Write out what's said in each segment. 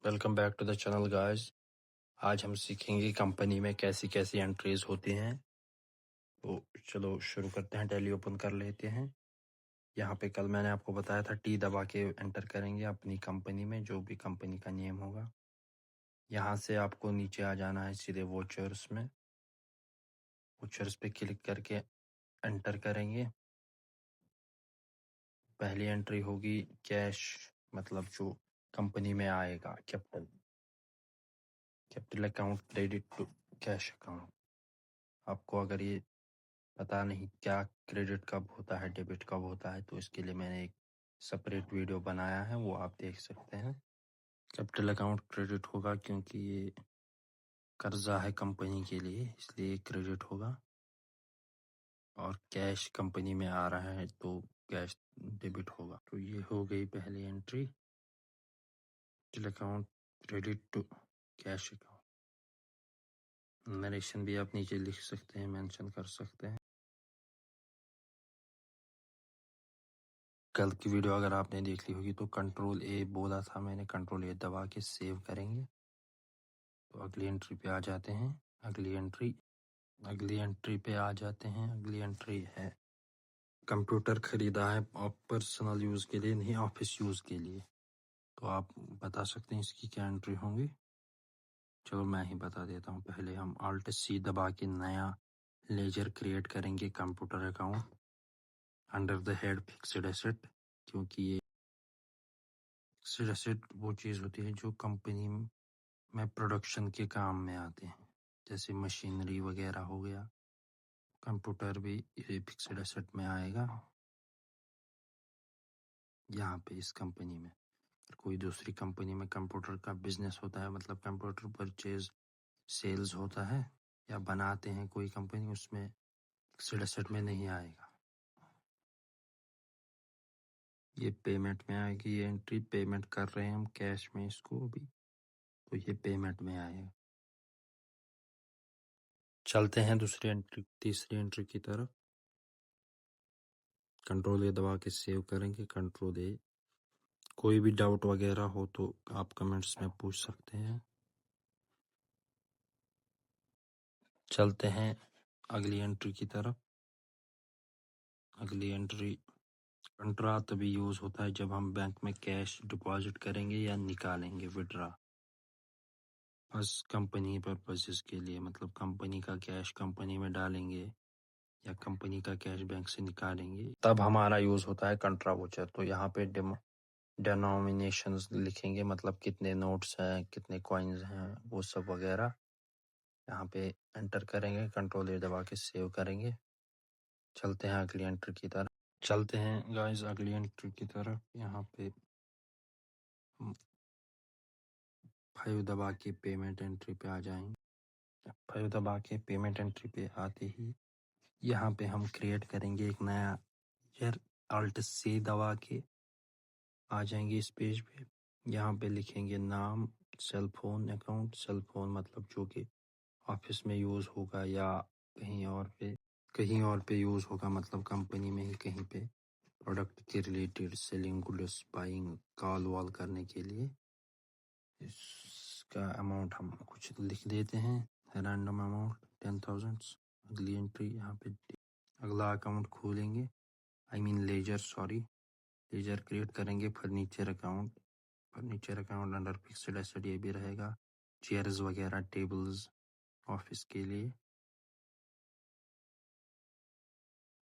Welcome back to the channel guys. आज हम सीखेंगे कंपनी में कैसी कैसी एंट्रीज होती हैं। तो चलो शुरू करते हैं। टैली ओपन कर लेते हैं। यहाँ पे कल मैंने आपको बताया था टी दबा के एंटर करेंगे अपनी कंपनी में, जो भी कंपनी का नेम होगा। यहाँ से आपको नीचे आ जाना है सीधे वोचर्स में। वोचर्स पे क्लिक करके एंटर करेंगे। पहली एंट्री होगी कैश, मतलब जो कंपनी में आएगा capital account credit to cash account. आपको अगर ये पता नहीं क्या क्रेडिट कब होता है डेबिट कब होता है, तो इसके लिए मैंने एक सेपरेट वीडियो बनाया है, वो आप देख सकते हैं। कैपिटल अकाउंट क्रेडिट होगा क्योंकि ये कर्जा है कंपनी के लिए, इसलिए क्रेडिट होगा। और कैश कंपनी में आ रहा है तो कैश डेबिट होगा। तो ये हो गई पहली entry, capital account credit to cash account. Narration भी आप नीचे लिख सकते हैं, मेंशन कर सकते हैं। कल की वीडियो अगर आपने देख ली होगी तो कंट्रोल ए बोला था मैंने, कंट्रोल ए दबा के सेव करेंगे। तो अगली एंट्री पे आ जाते हैं। अगली एंट्री पे आ जाते हैं। अगली एंट्री है कंप्यूटर खरीदा है पर्सनल यूज़ के लिए, नहीं ऑफिस यूज़ के लिए। तो आप बता सकते हैं इसकी क्या एंट्री होंगी। चलो मैं ही बता देता हूँ। पहले हम Alt C दबा के नया लेजर क्रिएट करेंगे computer account under the head fixed asset, क्योंकि ये फिक्स्ड एसेट वो चीज़ होती है जो कंपनी में प्रोडक्शन के काम में आते हैं, जैसे मशीनरी वगैरह हो गया। कंप्यूटर भी ये फिक्स्ड एसेट में आएगा। यहाँ पे इस कंपनी में कोई दूसरी कंपनी में कंप्यूटर का बिजनेस होता है, मतलब कंप्यूटर परचेज सेल्स होता है या बनाते हैं कोई कंपनी, उसमें फिक्स्ड एसेट में नहीं आएगा। ये पेमेंट में आएगी। ये एंट्री पेमेंट कर रहे हैं हम कैश में इसको अभी, तो ये पेमेंट में आएगा। चलते हैं तीसरी एंट्री की तरफ। कंट्रोल ए दबा के सेव करेंगे। कंट्रोल ए। कोई भी डाउट वगैरह हो तो आप कमेंट्स में पूछ सकते हैं। चलते हैं अगली एंट्री की तरफ। अगली एंट्री कंट्रा तभी यूज़ होता है जब हम बैंक में कैश डिपॉजिट करेंगे या निकालेंगे, विड्रा। बस कंपनी पर्पसेस के लिए, मतलब कंपनी का कैश कंपनी में डालेंगे या कंपनी का कैश बैंक से निकालेंगे, तब हमारा यूज़ होता है कंट्रा वोचर। तो यहाँ पे डिनोमिनेशंस लिखेंगे, मतलब कितने नोट्स हैं, कितने कॉइन्स हैं, वो सब वगैरह यहाँ पे एंटर करेंगे। कंट्रोल ए दबा के सेव करेंगे। चलते हैं अगली एंट्री की तरफ। चलते हैं गाइस अगली एंट्री की तरफ। यहाँ पे 5 दबा के पेमेंट एंट्री पे आ जाएंगे। 5 दबा के पेमेंट एंट्री पे आते ही यहाँ पे हम क्रिएट करेंगे एक नया लेजर। Alt C दबा के आ जाएंगे इस पेज पे। यहाँ पे लिखेंगे नाम, cell phone account. Cell phone मतलब जो कि ऑफिस में यूज़ होगा या कहीं और पे यूज़ होगा, मतलब कंपनी में ही कहीं पे प्रोडक्ट के related selling, goods buying, call wall करने के लिए। इसका अमाउंट हम कुछ लिख देते हैं, रैंडम अमाउंट 10,000। अगली एंट्री यहाँ पे अगला अकाउंट खोलेंगे, लेजर क्रिएट करेंगे। Furniture account under fixed asset ये भी रहेगा। चेयर्स वगैरह, टेबल्स ऑफिस के लिए।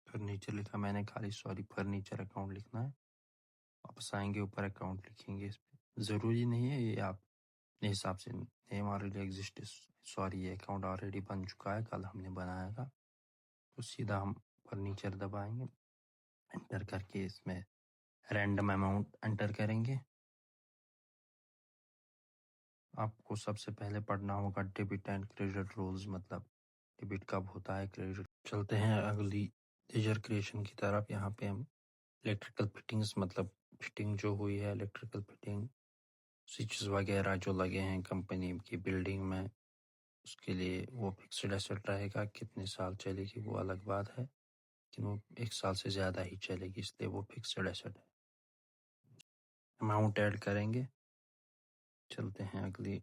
फर्नीचर लिखा मैंने खाली, फर्नीचर अकाउंट लिखना है। वापस आएंगे, ऊपर अकाउंट लिखेंगे। इस पे ज़रूरी नहीं है, ये आप अपने हिसाब से। नेम ऑलरेडी एग्जिस्ट, ये अकाउंट ऑलरेडी बन चुका है, कल हमने बनाया था। तो सीधा हम फर्नीचर दबाएंगे, एंटर करके इसमें रैंडम अमाउंट एंटर करेंगे। आपको सबसे पहले पढ़ना होगा डेबिट एंड क्रेडिट रूल्स, मतलब डेबिट कब होता है, क्रेडिट। चलते हैं अगली लेजर क्रिएशन की तरफ। यहाँ पे हम इलेक्ट्रिकल फिटिंग्स, मतलब फिटिंग जो हुई है, इलेक्ट्रिकल फिटिंग, स्विचेस वगैरह जो लगे हैं कंपनी की बिल्डिंग में, उसके लिए वो फिक्स्ड एसेट रहेगा। कितने साल चलेगी वो अलग बात है, लेकिन वो 1 साल से ज़्यादा ही चलेगी, इसलिए वो फिक्स्ड एसेट है। अमाउंट ऐड करेंगे। चलते हैं अगली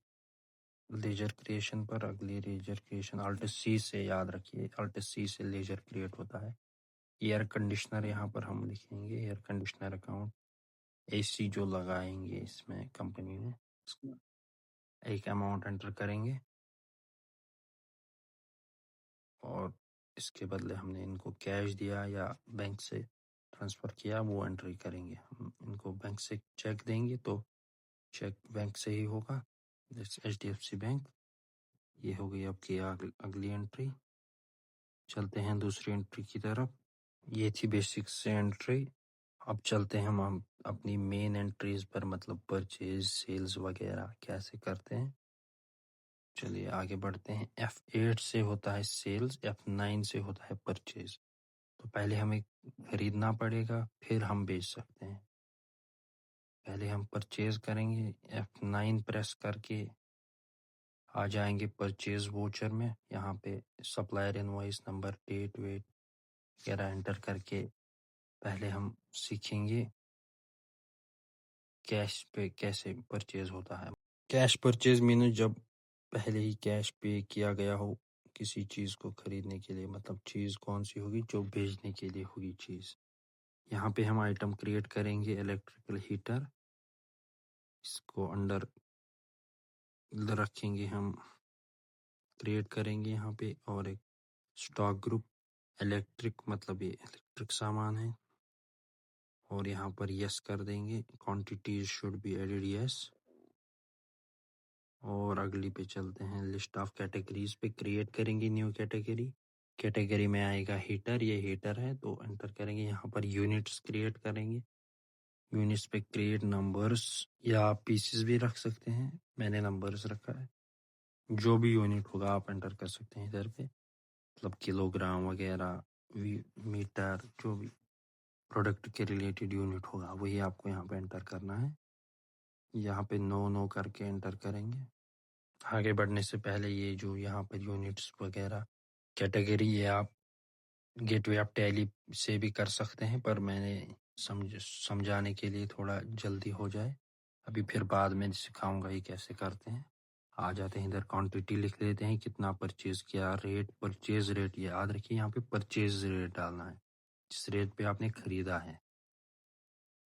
लेजर क्रिएशन पर। अगली लेजर क्रिएशन Alt C से, याद रखिए Alt C से लेजर क्रिएट होता है। एयर कंडीशनर यहाँ पर हम लिखेंगे, एयर कंडीशनर अकाउंट, AC जो लगाएंगे इसमें कंपनी में, एक अमाउंट एंटर करेंगे और इसके बदले हमने इनको कैश दिया या बैंक से ट्रांसफ़र किया, वो एंट्री करेंगे। हम इनको बैंक से चेक देंगे तो चेक बैंक से ही होगा, जैसे HDFC बैंक। ये हो गई आपकी अगली एंट्री। चलते हैं दूसरी एंट्री की तरफ। ये थी बेसिक से एंट्री। अब चलते हैं हम अपनी मेन एंट्रीज पर, मतलब परचेज, सेल्स वगैरह कैसे करते हैं। चलिए आगे बढ़ते हैं। F8 से होता है सेल्स, F9 से होता है परचेज। तो पहले हमें खरीदना पड़ेगा, फिर हम बेच सकते हैं। पहले हम परचेज करेंगे, F9 प्रेस करके आ जाएंगे परचेज वोचर में। यहाँ पे supplier invoice number, date VAT वगैरह एंटर करके पहले हम सीखेंगे कैश पे कैसे परचेज होता है। कैश परचेज मीन्स जब पहले ही कैश पे किया गया हो किसी चीज़ को खरीदने के लिए, मतलब चीज़ कौन सी होगी, जो भेजने के लिए होगी चीज़। यहाँ पे हम आइटम क्रिएट करेंगे, इलेक्ट्रिकल हीटर, इसको अंडर रखेंगे हम, क्रिएट करेंगे यहाँ पे। और एक स्टॉक ग्रुप इलेक्ट्रिक, मतलब ये इलेक्ट्रिक सामान है, और यहाँ पर यस कर देंगे, quantities should be added yes. और अगली पे चलते हैं, लिस्ट ऑफ कैटेगरीज पे क्रिएट करेंगे न्यू कैटेगरी। कैटेगरी में आएगा हीटर, ये हीटर है तो एंटर करेंगे। यहाँ पर यूनिट्स क्रिएट करेंगे, यूनिट्स पे क्रिएट नंबर्स या पीसेस भी रख सकते हैं, मैंने नंबर्स रखा है। जो भी यूनिट होगा आप एंटर कर सकते हैं इधर पे, मतलब किलोग्राम वगैरह, मीटर, जो भी प्रोडक्ट के रिलेटेड यूनिट होगा वही आपको यहाँ पे एंटर करना है। यहाँ पे नो करके एंटर करेंगे। आगे बढ़ने से पहले ये जो यहाँ पर यूनिट्स वगैरह कैटेगरी, ये आप गेटवे ऑफ टैली से भी कर सकते हैं, पर मैंने समझाने के लिए थोड़ा जल्दी हो जाए, अभी फिर बाद में सिखाऊंगा ये कैसे करते हैं। आ जाते हैं इधर, क्वांटिटी लिख लेते हैं, कितना परचेज किया, रेट, परचेज रेट, ये याद रखिए यहाँ पे परचेज रेट डालना है, जिस रेट पे आपने खरीदा है।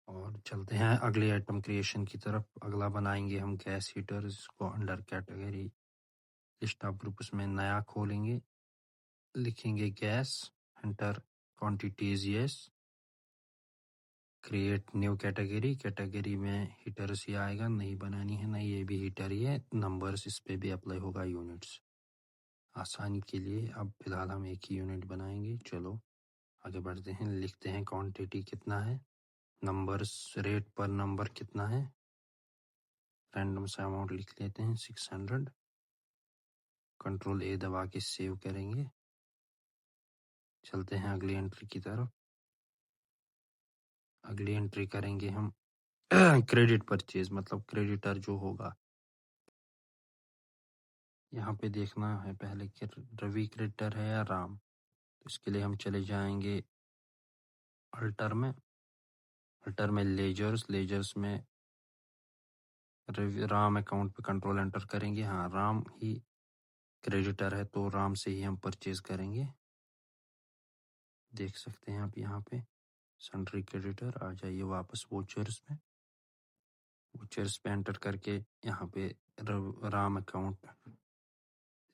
और चलते हैं अगले आइटम क्रिएशन की तरफ। अगला बनाएंगे हम गैस हीटर, इसको under category list of groups में नया खोलेंगे, लिखेंगे gas, enter quantities yes, create new category. Category में हीटर्स ही आएगा, नहीं बनानी है, नहीं ये भी हीटर ही है, नंबर्स इस पे भी अप्लाई होगा, यूनिट्स आसानी के लिए। अब फिलहाल हम एक ही यूनिट बनाएंगे। चलो आगे बढ़ते हैं, लिखते हैं क्वांटिटी कितना है, नंबर्स, रेट पर नंबर कितना है, रैंडम सा अमाउंट लिख लेते हैं 600। कंट्रोल A दबा के सेव करेंगे। चलते हैं अगली एंट्री की तरफ। अगली एंट्री करेंगे हम क्रेडिट परचेज, मतलब क्रेडिटर जो होगा। यहाँ पे देखना है पहले कि रवि क्रेडिटर है या राम, तो इसके लिए हम चले जाएंगे अल्टर में, अल्टर में लेजर्स में राम अकाउंट पे कंट्रोल एंटर करेंगे। हाँ, राम ही क्रेडिटर है तो राम से ही हम परचेज करेंगे। देख सकते हैं आप यहाँ पे सन्ड्री क्रेडिटर। आ जाइए वापस वोचर्स में, वोचर्स पे एंटर करके यहाँ पे राम अकाउंट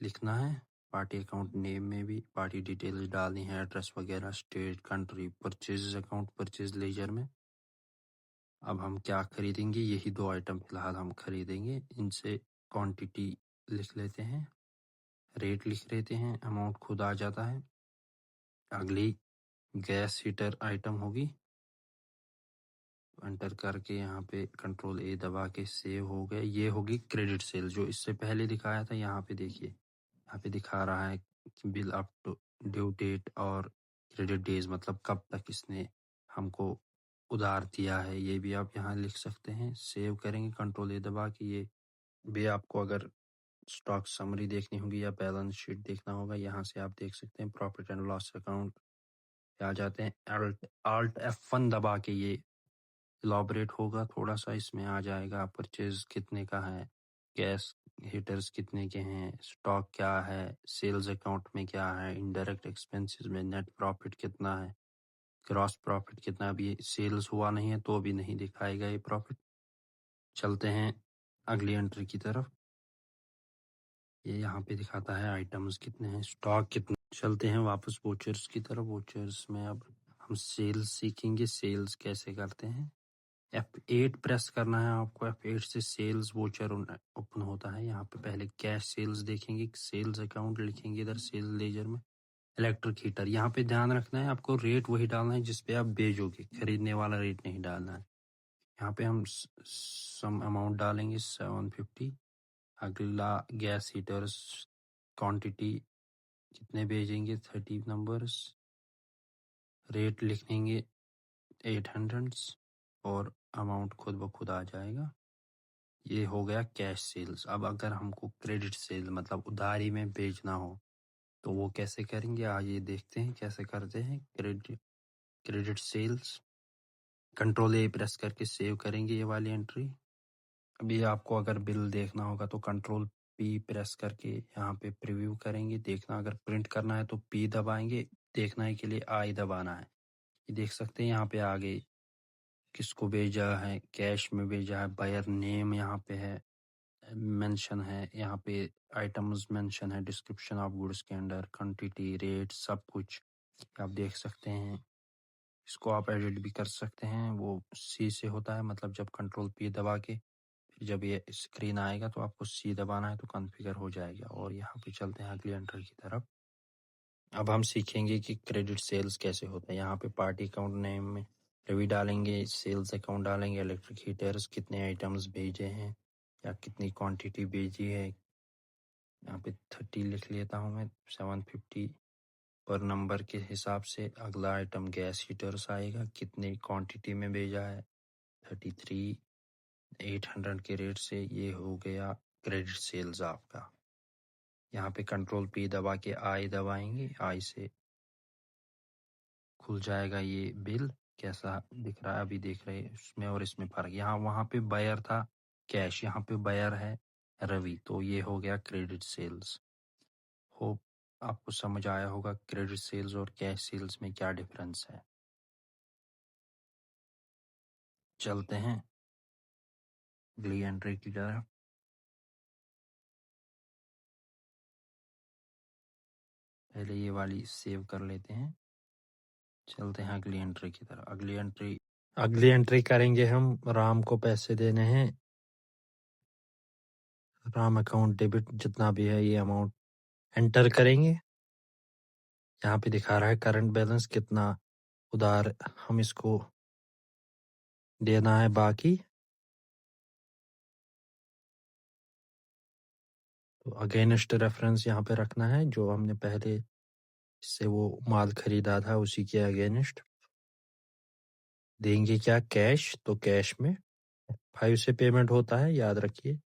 लिखना है। पार्टी अकाउंट नेम में भी पार्टी डिटेल्स डालनी है, एड्रेस वगैरह, state, country. Purchase account, purchase laser में अब हम क्या खरीदेंगे, यही दो आइटम फिलहाल हम खरीदेंगे। इनसे क्वांटिटी लिख लेते हैं, रेट लिख लेते हैं, अमाउंट खुद आ जाता है। अगली गैस हीटर आइटम होगी, एंटर करके यहाँ पे कंट्रोल A दबा के सेव हो गया। ये होगी क्रेडिट सेल, जो इससे पहले दिखाया था। यहाँ पे देखिए, यहाँ पे दिखा रहा है कि bill up to due date और क्रेडिट डेज, मतलब कब तक इसने हमको उधार दिया है, ये भी आप यहाँ लिख सकते हैं। सेव करेंगे कंट्रोल A दबा के। ये भी आपको अगर स्टॉक समरी देखनी होगी या बैलेंस शीट देखना होगा, यहाँ से आप देख सकते हैं। प्रॉफिट एंड लॉस अकाउंट आ जाते हैं, Alt F1 दबा के ये इलाबरेट होगा थोड़ा सा, इसमें आ जाएगा परचेज कितने का है, गैस हीटर्स कितने के हैं, स्टॉक क्या है, सेल्स अकाउंट में क्या है, इनडायरेक्ट एक्सपेंसेस में नेट प्रॉफिट कितना है, ग्रॉस प्रॉफिट कितना। अभी सेल्स हुआ नहीं है तो अभी नहीं दिखाएगा ये प्रॉफिट। चलते हैं अगली एंट्री की तरफ। ये यहाँ पे दिखाता है आइटम्स कितने हैं, स्टॉक कितना। चलते हैं वापस वोचर्स की तरफ। वोचर्स में अब हम सेल्स सीखेंगे, सेल्स कैसे करते हैं। F8 प्रेस करना है आपको। F8 से सेल्स वोचर ओपन होता है। यहाँ पे पहले कैश सेल्स देखेंगे, सेल्स अकाउंट लिखेंगे इधर सेल्स लेजर में। इलेक्ट्रिक हीटर, यहाँ पे ध्यान रखना है आपको, रेट वही डालना है जिसपे आप बेचोगे, खरीदने वाला रेट नहीं डालना है। यहाँ पे हम सम अमाउंट डालेंगे 750। अगला गैस हीटर्स क्वांटिटी कितने भेजेंगे 30 नंबर्स, रेट लिखेंगे 800 और अमाउंट खुद ब खुद आ जाएगा। ये हो गया कैश सेल्स। अब अगर हमको क्रेडिट सेल मतलब उधारी में बेचना हो तो वो कैसे करेंगे, आइए देखते हैं कैसे करते हैं। Credit sales, control A press करके सेव करेंगे ये वाली एंट्री। अभी आपको अगर बिल देखना होगा तो कंट्रोल पी प्रेस करके यहाँ पे प्रीव्यू करेंगे। देखना अगर प्रिंट करना है तो पी दबाएंगे, देखना है के लिए आई दबाना है। ये देख सकते हैं यहाँ पे आगे किसको भेजा है, कैश में भेजा है, बायर नेम यहाँ पे है मेंशन है, यहाँ पे आइटम्स मेंशन है, डिस्क्रिप्शन ऑफ गुड्स के अंडर, क्वांटिटी, रेट, सब कुछ आप देख सकते हैं। इसको आप एडिट भी कर सकते हैं, वो सी से होता है, मतलब जब कंट्रोल पी दबा के फिर जब ये स्क्रीन आएगा तो आपको सी दबाना है तो कॉन्फ़िगर हो जाएगा। और यहाँ पे चलते हैं अगली एंट्री की तरफ। अब हम सीखेंगे कि क्रेडिट सेल्स कैसे होता है। यहाँ पे पार्टी अकाउंट नेम में रवि डालेंगे, सेल्स अकाउंट डालेंगे, इलेक्ट्रिक हीटर्स कितने आइटम्स भेजे हैं या कितनी क्वांटिटी भेजी है। यहाँ पे 30 लिख लेता हूँ मैं, 750 पर नंबर के हिसाब से। अगला आइटम गैस हीटर्स आएगा, कितनी क्वांटिटी में भेजा है 33, 800 के रेट से। ये हो गया क्रेडिट सेल्स आपका। यहाँ पे कंट्रोल पी दबा के आई दबाएंगे, आई से खुल जाएगा ये बिल। कैसा दिख रहा है अभी देख रहे हैं, इसमें और इसमें फर्क। यहाँ वहाँ पे बायर था कैश, यहाँ पे बायर है रवि, तो ये हो गया क्रेडिट सेल्स। होप आपको समझ आया होगा क्रेडिट सेल्स और कैश सेल्स में क्या डिफरेंस है। चलते हैं अगली एंट्री की तरफ। पहले ये वाली सेव कर लेते हैं। चलते हैं अगली एंट्री की तरफ। अगली एंट्री करेंगे हम, राम को पैसे देने हैं। राम अकाउंट डेबिट जितना भी है ये अमाउंट एंटर करेंगे। यहाँ पे दिखा रहा है करंट बैलेंस कितना उधार हम इसको देना है बाकी। तो अगेंस्ट रेफरेंस यहाँ पे रखना है, जो हमने पहले इससे वो माल खरीदा था उसी के अगेंस्ट देंगे। क्या कैश, तो कैश में 5 से पेमेंट होता है, याद रखिए।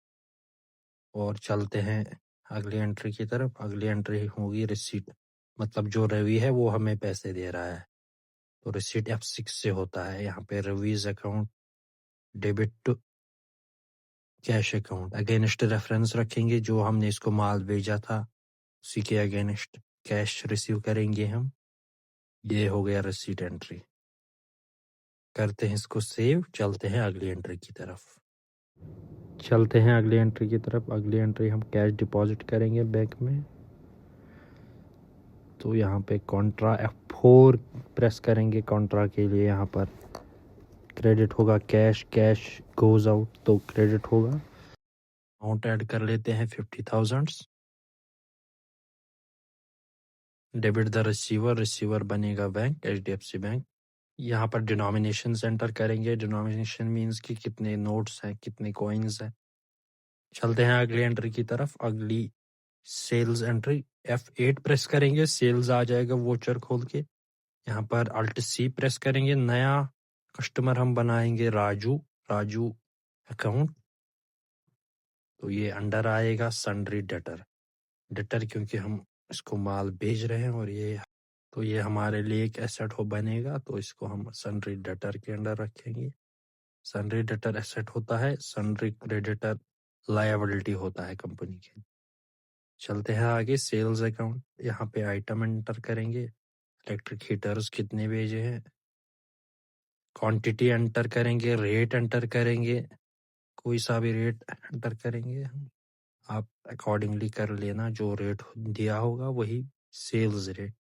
और चलते हैं अगली एंट्री की तरफ। अगली एंट्री होगी रिसीट, मतलब जो रवि है वो हमें पैसे दे रहा है तो रिसीट F6 से होता है। यहाँ पे Ravi's account debit to cash account, against reference रखेंगे जो हमने इसको माल भेजा था उसी के अगेंस्ट कैश रिसीव करेंगे हम। ये हो गया रिसीट एंट्री। करते हैं इसको सेव, चलते हैं अगली एंट्री की तरफ। अगली एंट्री हम कैश डिपॉजिट करेंगे बैंक में। तो यहाँ पे कॉन्ट्रा F4 प्रेस करेंगे कॉन्ट्रा के लिए। यहाँ पर क्रेडिट होगा कैश, कैश गोज आउट तो क्रेडिट होगा। अमाउंट ऐड कर लेते हैं 50,000। डेबिट द रिसीवर, रिसीवर बनेगा बैंक, HDFC बैंक। यहाँ पर डिनोमिनेशन एंटर करेंगे। डिनोमिनेशन मीन्स कि कितने नोट्स हैं, कितने कॉइन्स हैं। चलते हैं अगली एंट्री की तरफ। अगली सेल्स एंट्री F8 प्रेस करेंगे, सेल्स आ जाएगा वोचर खोल के। यहाँ पर अल्ट C प्रेस करेंगे, नया कस्टमर हम बनाएंगे राजू, राजू अकाउंट। तो ये अंडर आएगा सन्ड्री डेटर, डेटर क्योंकि हम इसको माल भेज रहे हैं और ये हमारे लिए एक एसेट हो बनेगा तो इसको हम सन्ड्री डेटर के अंडर रखेंगे। सन्ड्री डेटर एसेट होता है, सन्ड्री क्रेडिटर लायबिलिटी होता है कंपनी के। चलते हैं आगे, सेल्स अकाउंट। यहाँ पे आइटम एंटर करेंगे, इलेक्ट्रिक हीटर्स कितने भेजे हैं, क्वांटिटी एंटर करेंगे, रेट एंटर करेंगे, कोई सा भी रेट एंटर करेंगे हम। आप अकॉर्डिंगली कर लेना, जो रेट दिया होगा वही सेल्स रेट।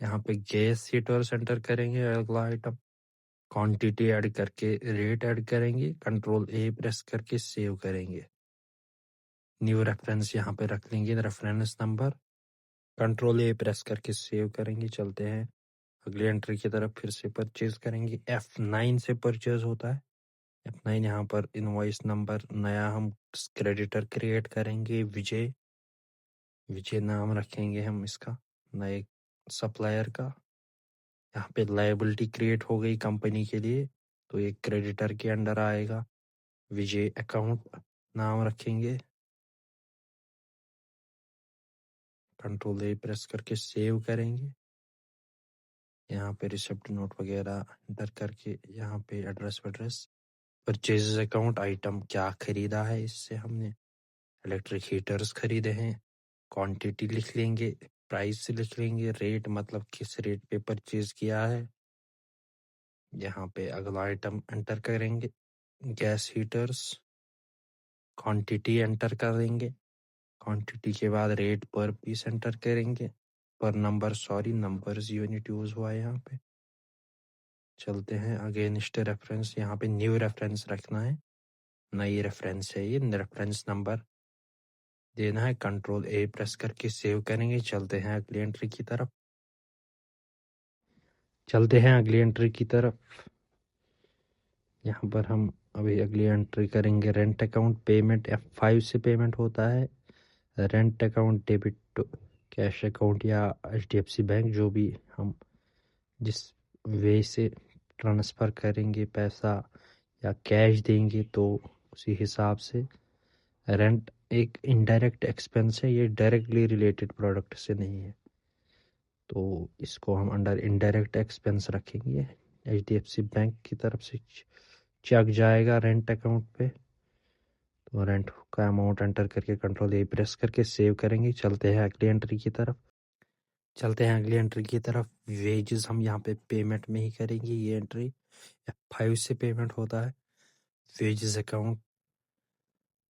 यहाँ पे गैस हीटर्स एंटर करेंगे, अगला आइटम। क्वांटिटी ऐड करके रेट ऐड करेंगे, कंट्रोल ए प्रेस करके सेव करेंगे। न्यू रेफरेंस यहाँ पे रख लेंगे, reference number, control A press करके सेव करेंगे। चलते हैं अगली एंट्री की तरफ, फिर से परचेज करेंगे। F9 से परचेज होता है। F9 यहाँ पर इनवॉइस नंबर नया हम क्रेडिटर क्रिएट करेंगे, विजय। विजय नाम रखेंगे हम इसका, नए सप्लायर का। यहाँ पे लायबिलिटी क्रिएट हो गई कंपनी के लिए, तो एक क्रेडिटर के अंडर आएगा। विजय अकाउंट नाम रखेंगे, कंट्रोल ए प्रेस करके सेव करेंगे। यहाँ पे रिसिप्ट नोट वगैरह एंटर करके यहाँ पे एड्रेस वेड्रेस। परचेज अकाउंट, आइटम क्या खरीदा है इससे हमने, इलेक्ट्रिक हीटर्स खरीदे हैं, क्वांटिटी लिख लेंगे, प्राइस लिख लेंगे, रेट मतलब किस रेट पे परचेज किया है। यहाँ पे अगला आइटम एंटर करेंगे, गैस हीटर्स, क्वांटिटी एंटर करेंगे, क्वांटिटी के बाद रेट पर पीस एंटर करेंगे, पर number, sorry numbers unit use हुआ है यहाँ पे। चलते हैं अगेंस्ट रेफरेंस, यहाँ पे न्यू रेफरेंस रखना है, नई रेफरेंस है ये, रेफरेंस नंबर देना है, कंट्रोल ए प्रेस करके सेव करेंगे। चलते हैं अगली एंट्री की तरफ, यहाँ पर हम अभी अगली एंट्री करेंगे। रेंट अकाउंट पेमेंट F5 से पेमेंट होता है। Rent account debit to cash account या HDFC बैंक, जो भी हम जिस वे से ट्रांसफ़र करेंगे पैसा या कैश देंगे तो उसी हिसाब से। रेंट एक इनडायरेक्ट एक्सपेंस है, ये डायरेक्टली रिलेटेड प्रोडक्ट से नहीं है, तो इसको हम अंडर इनडायरेक्ट एक्सपेंस रखेंगे। HDFC बैंक की तरफ से चेक जाएगा रेंट अकाउंट पे, तो रेंट का अमाउंट एंटर करके कंट्रोल ए प्रेस करके सेव करेंगे। चलते हैं अगली एंट्री की तरफ, वेजेस हम यहाँ पे पेमेंट में ही करेंगे। ये एंट्री F5 से पेमेंट होता है। Wages account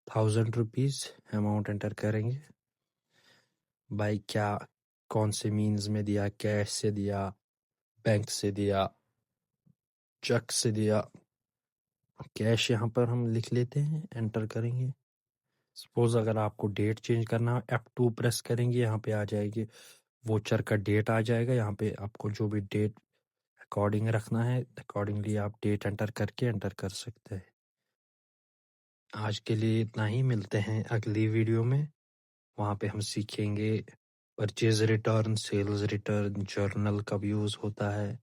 1000 rupees amount enter करेंगे। बाई क्या, कौन से मीन्स में दिया, कैश से दिया, बैंक से दिया, चेक से दिया। कैश यहाँ पर हम लिख लेते हैं, एंटर करेंगे। सपोज अगर आपको डेट चेंज करना है, F2 प्रेस करेंगे, यहाँ पे आ जाएगी वोचर का डेट आ जाएगा। यहाँ पे आपको जो भी डेट अकॉर्डिंग रखना है, अकॉर्डिंगली आप डेट एंटर करके एंटर कर सकते हैं। आज के लिए इतना ही, मिलते हैं अगली वीडियो में। वहाँ पे हम सीखेंगे purchase return, sales return, journal कब यूज़ होता है,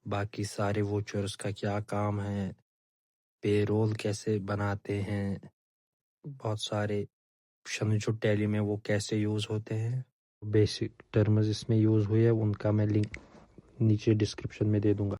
बाकी सारे वोचर्स का क्या काम है, पेरोल कैसे बनाते हैं, बहुत सारे ऑप्शन जो टैली में वो कैसे यूज़ होते हैं, बेसिक टर्म्स इसमें यूज़ हुए हैं, उनका मैं लिंक नीचे डिस्क्रिप्शन में दे दूंगा।